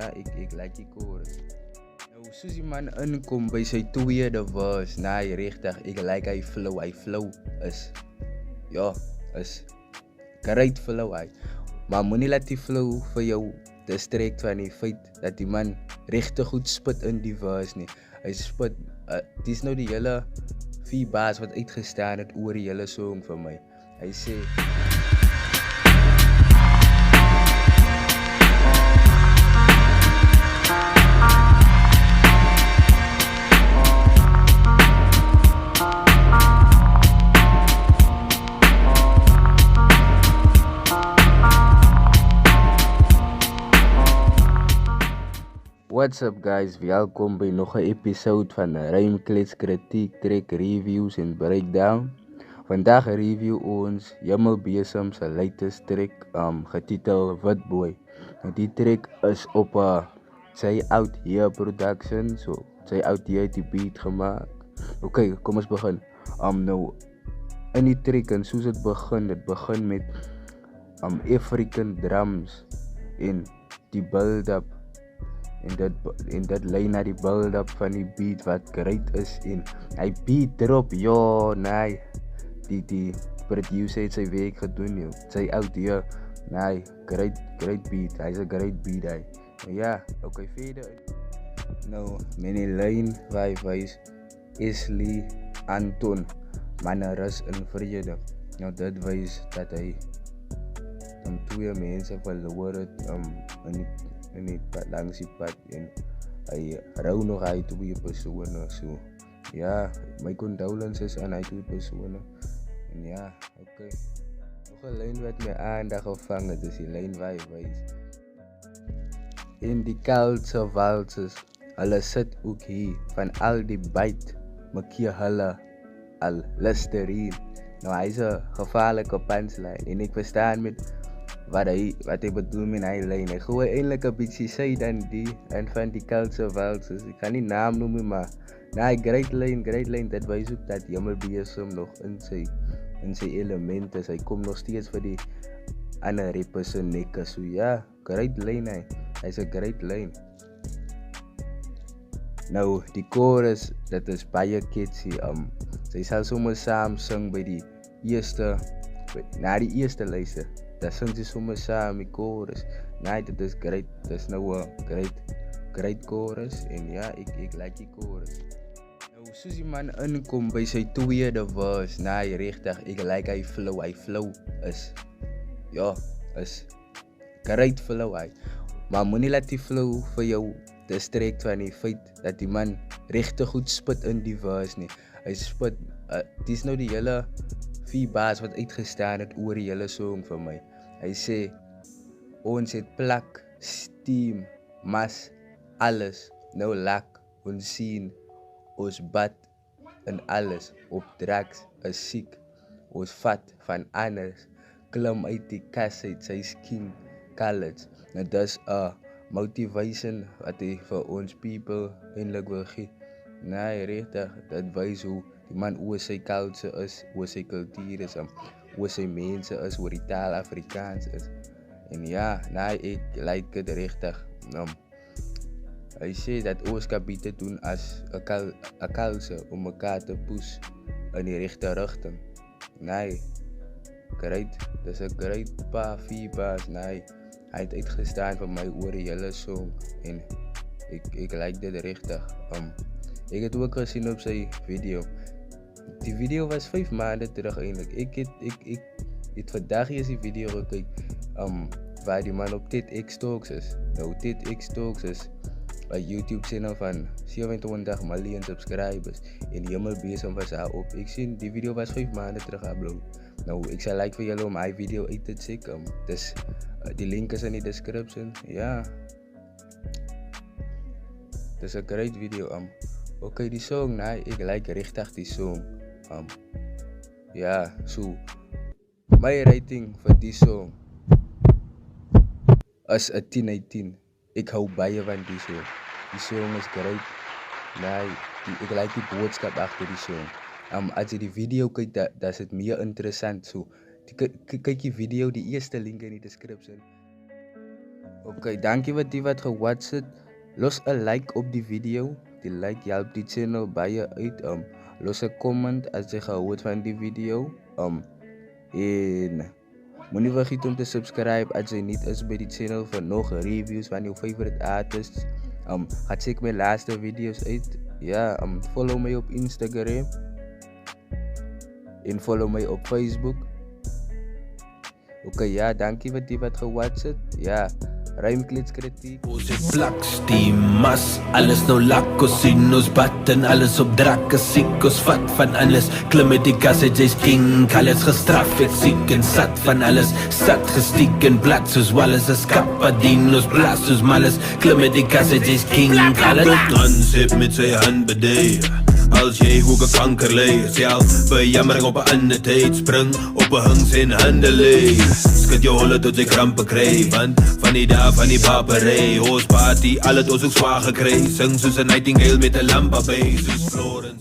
Ja, ek like die chorus. Nou, soos die man inkom by sy tweede verse, nee, regtig, ek like hy flow is, ja, is great flow hy. Maar moenie laat die flow vir jou distrek van die feit dat die man regtig goed spit in die verse nie. Hy spit, dis nou die hele 4 bars wat uitgestaan het oor die hele song vir my. Hy sê What's up guys, welkom by nog 'n episode van Rymklets Kritiek, Track Reviews en Breakdown. Vandag review ons Jamel Besem se latest track getitel Witboy. Nou die track is op sy Out Here production, so sy Out Here het die beat gemaak. Okay, kom ons begin. Nou in die track en soos dit begin met African drums en die build-up. En dat lei na die build-up van die beat wat great is en hy beat drop, ja, nee, die producer het sy werk gedoen, joh. Sy Out Here, nee, great beat, hy's 'n great beat, hy. Ja, okay, verder. Nou, met die lyn wys Esli Anton, manne rus in vrede. Nou, dit wys dat hy twee mense verloor het in die pad, langs die pad, en hy rou nog hy 2 persone, so ja, my condolences aan hy 2 persone, en ja, okay. Nog 'n lyn wat my aandag gevang het, is die lyn waar hy wys in die culture waltzes, hulle sit ook hier, van al die byt, maak hulle al Listerine. Nou hy's 'n gevaarlike punchline, en ek verstaan met wat hy bedoel met hy lyn. Hy gooi eintlik 'n bietjie sy dan die en van die culture waltzes. Ek kan nie naam noem maar nee, great lyn, dit wys ook dat Jamel Besem nog in sy elemente is. Hy kom nog steeds vir die ander rappers se nekke. So ja, great lyn hy. Hy's 'n great lyn. Nou die chorus, dit is baie catchy. Sy sal sommer saam sing by die eerste luister. Dat sing sy sommer saam die chorus. Nee, dit is great. Dit is nou 'n great chorus. En ja, ek like die chorus. Nou, soos die man inkom by sy tweede verse, nee, regtig, ek like hy flow is, ja, is great flow hy. Maar moenie laat die flow vir jou distrek van die feit dat die man regtig goed spit in die verse nie. Hy spit, dis nou die hele 4 bars wat uitgestaan het oor die hele song vir my. Hy sê, ons het plak, steam, mas, alles, nou lak, ons sien, ons bad, en alles, op drugs, is siek, ons vat van anders, klim uit die kas uit sy skin, college. Nou dis 'n motivation wat hy vir ons people eintlik wil gee. Nee, regtig, dit wys hoe die man oor sy culture is, oor sy kultuur is, oor sy mense is, oor die taal Afrikaans is. En ja, nee, ek like dit regtig. Hy sê dat ons kan beter doen as 'n culture om mekaar te push in die regte rigting. Nee, great, dis 'n great 4 bars, nee. Hy het uitgestaan vir my oor die hele song en ek like dit regtig. Ek het ook gesien op sy video. Die video was 5 maande terug eintlik. Ek het vandag eers die video gekyk waar die man op TEDx Talks is. Nou TEDx Talks is 'n YouTube channel van 27 miljoen subscribers en Jamel Besem was daar op. Ek sien die video was 5 maande terug upload. Nou ek sal like vir julle om my video uit te check. Dis die link is in die description. Ja. Dis 'n great video. Okay, die song, nee, ek like regtig die song. Ja, so my rating vir die song is 'n 10 uit 10. Ek hou baie van die song. Die song is great. Nee, ek like die boodskap agter die song. As jy die video kyk, dan is dit meer interessant. So kyk die video, die eerste link in die description. Okay, dankie wat die wat gewatch het. Los 'n like op die video. Die like help die channel baie uit. Los 'n comment as jy gehou het van die video. En moenie vergeet om te subscribe as jy nuut is by die channel vir nog reviews van jou favorite artists. Ga check my laaste video's uit. Ja, follow my op Instagram. En follow my op Facebook. Okay, ja, dankie wat die wat gewatch het. Ja, Rymklitskritiek. Ons het plaksteamas, alles nou lak, ons sien ons button, alles op drakke, siek, ons vat van alles, klim met die kasse, jy's king, alles gestraf, ek siek en sat van alles, sat gestiek en blad, soos Wallace, as kappadien, ons blaas, soos malles, klim met die kasse, jy's king, alles. Ons het met sy hand bedee, als jy hoek 'n kanker lê, self bejammering op 'n ander tyd, spring op 'n hings en hande lê, skud jou holle tot jy krampe kry, want van die dag van die papery, ons party, al het ons ook zwaar gekry, sing soos 'n nightingale met 'n lampa by, soos Florence.